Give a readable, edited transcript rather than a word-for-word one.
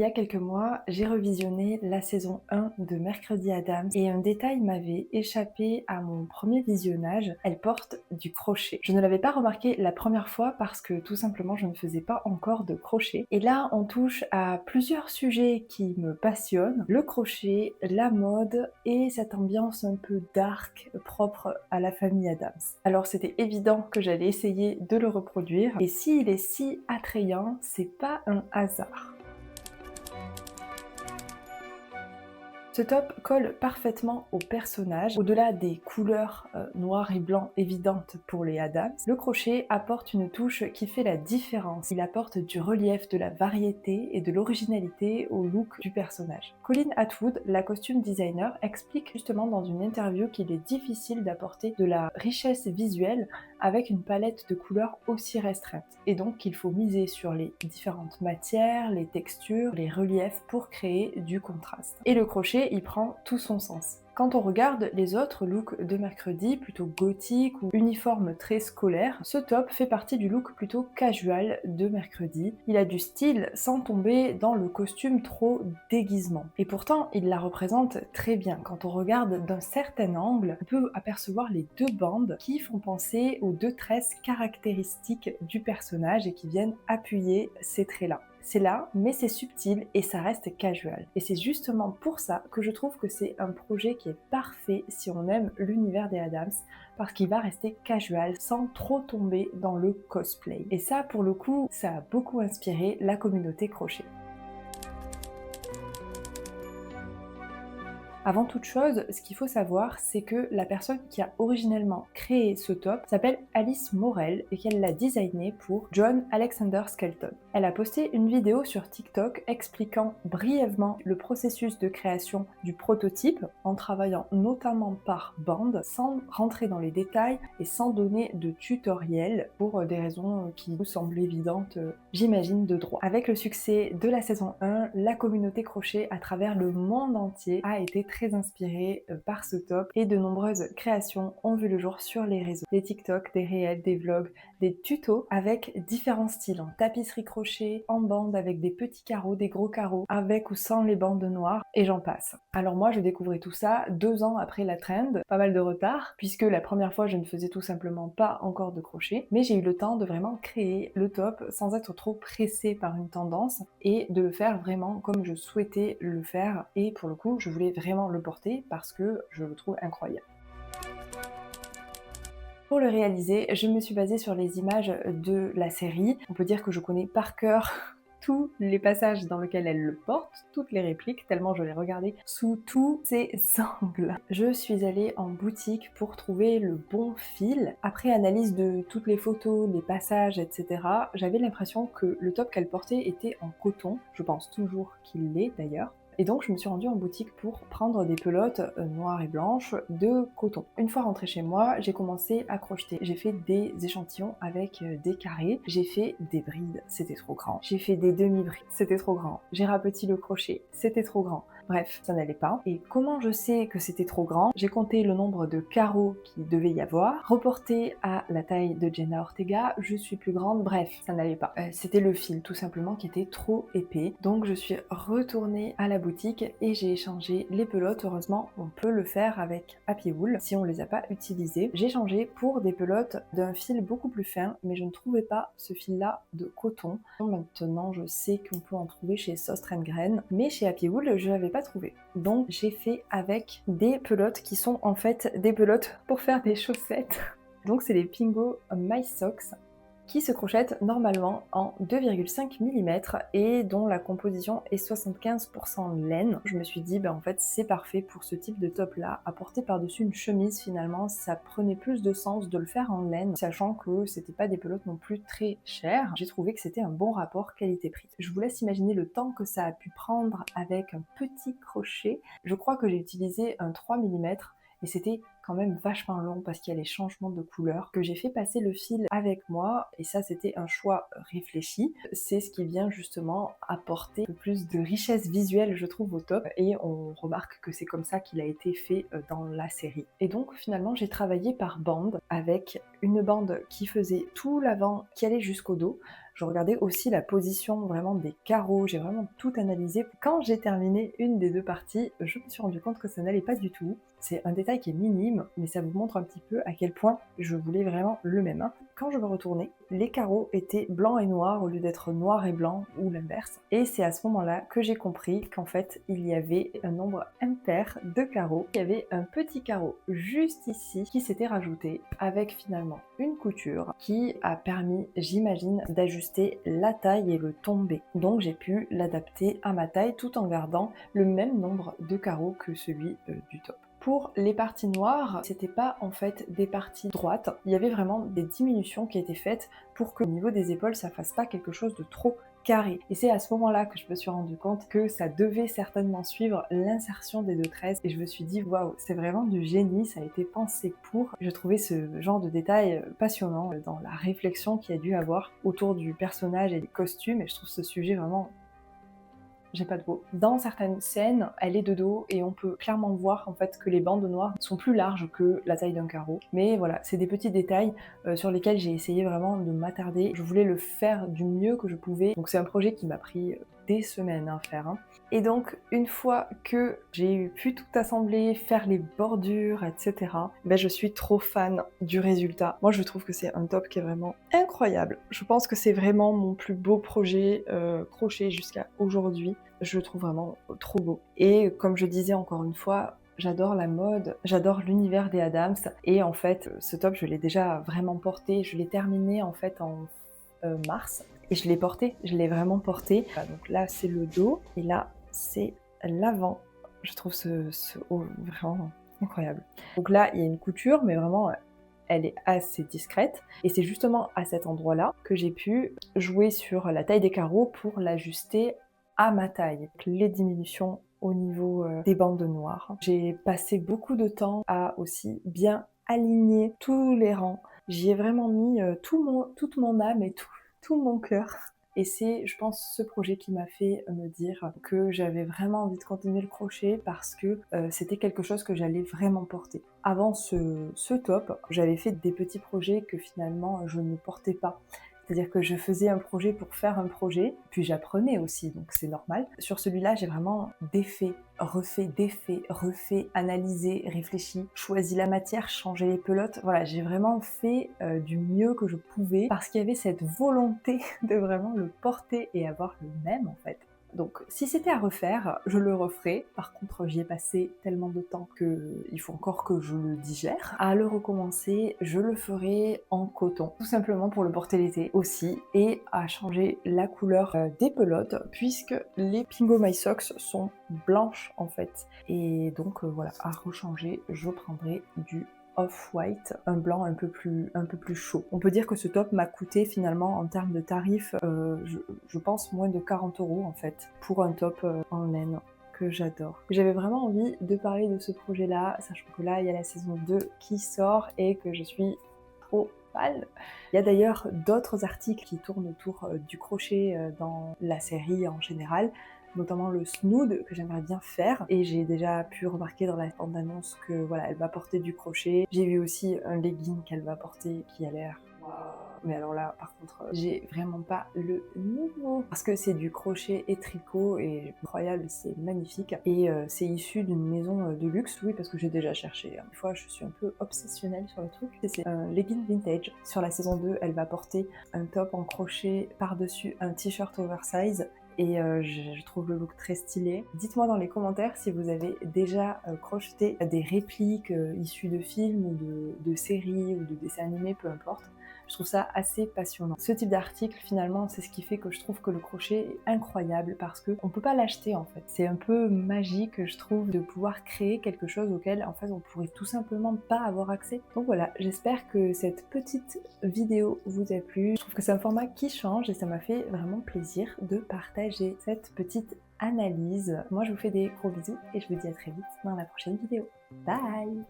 Il y a quelques mois, j'ai revisionné la saison 1 de Mercredi Adams et un détail m'avait échappé à mon premier visionnage, elle porte du crochet. Je ne l'avais pas remarqué la première fois parce que tout simplement je ne faisais pas encore de crochet. Et là on touche à plusieurs sujets qui me passionnent, le crochet, la mode et cette ambiance un peu dark propre à la famille Adams. Alors c'était évident que j'allais essayer de le reproduire et s'il est si attrayant, c'est pas un hasard. Ce top colle parfaitement au personnage. Au-delà des couleurs noir et blanc évidentes pour les Adams, le crochet apporte une touche qui fait la différence. Il apporte du relief, de la variété et de l'originalité au look du personnage. Colleen Atwood, la costume designer, explique justement dans une interview qu'il est difficile d'apporter de la richesse visuelle avec une palette de couleurs aussi restreinte. Et donc qu'il faut miser sur les différentes matières, les textures, les reliefs pour créer du contraste. Et le crochet, il prend tout son sens. Quand on regarde les autres looks de mercredi, plutôt gothiques ou uniformes très scolaires, ce top fait partie du look plutôt casual de mercredi. Il a du style sans tomber dans le costume trop déguisement. Et pourtant, il la représente très bien. Quand on regarde d'un certain angle, on peut apercevoir les deux bandes qui font penser aux deux tresses caractéristiques du personnage et qui viennent appuyer ces traits-là. C'est là, mais c'est subtil et ça reste casual. Et c'est justement pour ça que je trouve que c'est un projet qui est parfait si on aime l'univers des Adams, parce qu'il va rester casual sans trop tomber dans le cosplay. Et ça, pour le coup, ça a beaucoup inspiré la communauté crochet. Avant toute chose, ce qu'il faut savoir, c'est que la personne qui a originellement créé ce top s'appelle Alice Morel et qu'elle l'a designé pour John Alexander Skelton. Elle a posté une vidéo sur TikTok expliquant brièvement le processus de création du prototype en travaillant notamment par bande, sans rentrer dans les détails et sans donner de tutoriel pour des raisons qui vous semblent évidentes, j'imagine, de droit. Avec le succès de la saison 1, la communauté crochet à travers le monde entier a été très inspirée par ce top et de nombreuses créations ont vu le jour sur les réseaux. Des TikTok, des réels, des vlogs, des tutos avec différents styles en tapisserie crochet, en bande avec des petits carreaux, des gros carreaux, avec ou sans les bandes noires et j'en passe. Alors moi je découvrais tout ça 2 ans après la trend, pas mal de retard puisque la première fois je ne faisais tout simplement pas encore de crochet, mais j'ai eu le temps de vraiment créer le top sans être trop pressée par une tendance et de le faire vraiment comme je souhaitais le faire et pour le coup je voulais vraiment le porter parce que je le trouve incroyable. Pour le réaliser, je me suis basée sur les images de la série. On peut dire que je connais par cœur tous les passages dans lesquels elle le porte, toutes les répliques, tellement je l'ai regardé sous tous ses angles. Je suis allée en boutique pour trouver le bon fil. Après analyse de toutes les photos, les passages, etc., j'avais l'impression que le top qu'elle portait était en coton. Je pense toujours qu'il l'est d'ailleurs. Et donc je me suis rendue en boutique pour prendre des pelotes noires et blanches de coton. Une fois rentrée chez moi, j'ai commencé à crocheter. J'ai fait des échantillons avec des carrés. J'ai fait des brides, c'était trop grand. J'ai fait des demi-brides, c'était trop grand. J'ai rapeti le crochet, c'était trop grand. Bref, ça n'allait pas. Et comment je sais que c'était trop grand? J'ai compté le nombre de carreaux qu'il devait y avoir, reporté à la taille de Jenna Ortega, je suis plus grande, bref, ça n'allait pas. C'était le fil tout simplement qui était trop épais. Donc je suis retournée à la boutique et j'ai échangé les pelotes. Heureusement, on peut le faire avec Happy Wool si on les a pas utilisées. J'ai changé pour des pelotes d'un fil beaucoup plus fin, mais je ne trouvais pas ce fil-là de coton. Maintenant, je sais qu'on peut en trouver chez Sostre Grain, mais chez Happy Wool, je l'avais pas trouvé. Donc j'ai fait avec des pelotes qui sont en fait des pelotes pour faire des chaussettes. Donc c'est les Pingo My Socks qui se crochettent normalement en 2,5 mm et dont la composition est 75% laine. Je me suis dit, en fait, c'est parfait pour ce type de top-là. À porter par-dessus une chemise, finalement, ça prenait plus de sens de le faire en laine, sachant que c'était pas des pelotes non plus très chères. J'ai trouvé que c'était un bon rapport qualité-prix. Je vous laisse imaginer le temps que ça a pu prendre avec un petit crochet. Je crois que j'ai utilisé un 3 mm et c'était quand même vachement long parce qu'il y a les changements de couleur, que j'ai fait passer le fil avec moi et ça c'était un choix réfléchi. C'est ce qui vient justement apporter un peu plus de richesse visuelle je trouve au top et on remarque que c'est comme ça qu'il a été fait dans la série. Et donc finalement j'ai travaillé par bande avec une bande qui faisait tout l'avant qui allait jusqu'au dos. Je regardais aussi la position vraiment des carreaux, j'ai vraiment tout analysé. Quand j'ai terminé une des deux parties, je me suis rendu compte que ça n'allait pas du tout. C'est un détail qui est minime, mais ça vous montre un petit peu à quel point je voulais vraiment le même. Quand je me retournais, les carreaux étaient blancs et noirs au lieu d'être noirs et blancs ou l'inverse. Et c'est à ce moment-là que j'ai compris qu'en fait, il y avait un nombre impair de carreaux. Il y avait un petit carreau juste ici qui s'était rajouté avec finalement une couture qui a permis, j'imagine, d'ajuster la taille et le tombé. Donc j'ai pu l'adapter à ma taille tout en gardant le même nombre de carreaux que celui du top. Pour les parties noires, c'était pas en fait des parties droites, il y avait vraiment des diminutions qui étaient faites pour que au niveau des épaules ça fasse pas quelque chose de trop carré. Et c'est à ce moment-là que je me suis rendu compte que ça devait certainement suivre l'insertion des deux tresses et je me suis dit waouh, c'est vraiment du génie, ça a été pensé pour. Je trouvais ce genre de détail passionnant dans la réflexion qu'il y a dû avoir autour du personnage et des costumes et je trouve ce sujet vraiment... J'ai pas de mots. Dans certaines scènes, elle est de dos et on peut clairement voir en fait que les bandes noires sont plus larges que la taille d'un carreau. Mais voilà, c'est des petits détails sur lesquels j'ai essayé vraiment de m'attarder. Je voulais le faire du mieux que je pouvais. Donc c'est un projet qui m'a pris des semaines à faire. Et donc une fois que j'ai pu tout assembler, faire les bordures, etc., ben, je suis trop fan du résultat. Moi je trouve que c'est un top qui est vraiment incroyable. Je pense que c'est vraiment mon plus beau projet crochet jusqu'à aujourd'hui. Je le trouve vraiment trop beau. Et comme je disais encore une fois, j'adore la mode, j'adore l'univers des Adams. Et en fait, ce top, je l'ai déjà vraiment porté. Je l'ai terminé en fait en mars. Et je l'ai porté, je l'ai vraiment porté. Donc là, c'est le dos. Et là, c'est l'avant. Je trouve ce haut vraiment incroyable. Donc là, il y a une couture, mais vraiment... elle est assez discrète et c'est justement à cet endroit-là que j'ai pu jouer sur la taille des carreaux pour l'ajuster à ma taille. Les diminutions au niveau des bandes noires. J'ai passé beaucoup de temps à aussi bien aligner tous les rangs. J'y ai vraiment mis toute mon âme et tout mon cœur. Et c'est, je pense, ce projet qui m'a fait me dire que j'avais vraiment envie de continuer le crochet parce que c'était quelque chose que j'allais vraiment porter. Avant ce top, j'avais fait des petits projets que finalement je ne portais pas. C'est-à-dire que je faisais un projet pour faire un projet, puis j'apprenais aussi, donc c'est normal. Sur celui-là, j'ai vraiment défait, refait, analysé, réfléchi, choisi la matière, changé les pelotes. Voilà, j'ai vraiment fait du mieux que je pouvais parce qu'il y avait cette volonté de vraiment le porter et avoir le même en fait. Donc si c'était à refaire, je le referais. Par contre, j'y ai passé tellement de temps qu'il faut encore que je le digère. À le recommencer, je le ferai en coton, tout simplement pour le porter l'été aussi, et à changer la couleur des pelotes, puisque les Pingo My Socks sont blanches en fait. Et donc voilà, à rechanger, je prendrai du off-white, un blanc un peu plus chaud. On peut dire que ce top m'a coûté finalement en termes de tarifs, je pense moins de 40 € en fait, pour un top en laine que j'adore. J'avais vraiment envie de parler de ce projet-là, sachant que là, il y a la saison 2 qui sort et que je suis trop fan. Il y a d'ailleurs d'autres articles qui tournent autour du crochet dans la série en général, notamment le snood que j'aimerais bien faire et j'ai déjà pu remarquer dans la bande-annonce que voilà, elle va porter du crochet. J'ai vu aussi un legging qu'elle va porter qui a l'air waouh. Mais alors là, par contre, j'ai vraiment pas le niveau parce que c'est du crochet et tricot et incroyable, c'est magnifique et c'est issu d'une maison de luxe, oui, parce que j'ai déjà cherché. Des fois, je suis un peu obsessionnelle sur le truc. C'est un legging vintage. Sur la saison 2, elle va porter un top en crochet par-dessus un t-shirt oversize. Et je trouve le look très stylé. Dites-moi dans les commentaires si vous avez déjà crocheté des répliques issues de films ou de séries ou de dessins animés, peu importe. Je trouve ça assez passionnant. Ce type d'article, finalement, c'est ce qui fait que je trouve que le crochet est incroyable parce qu'on peut pas l'acheter en fait. C'est un peu magique, je trouve, de pouvoir créer quelque chose auquel en fait on pourrait tout simplement pas avoir accès. Donc voilà, j'espère que cette petite vidéo vous a plu. Je trouve que c'est un format qui change et ça m'a fait vraiment plaisir de partager cette petite analyse. Moi je vous fais des gros bisous et je vous dis à très vite dans la prochaine vidéo. Bye!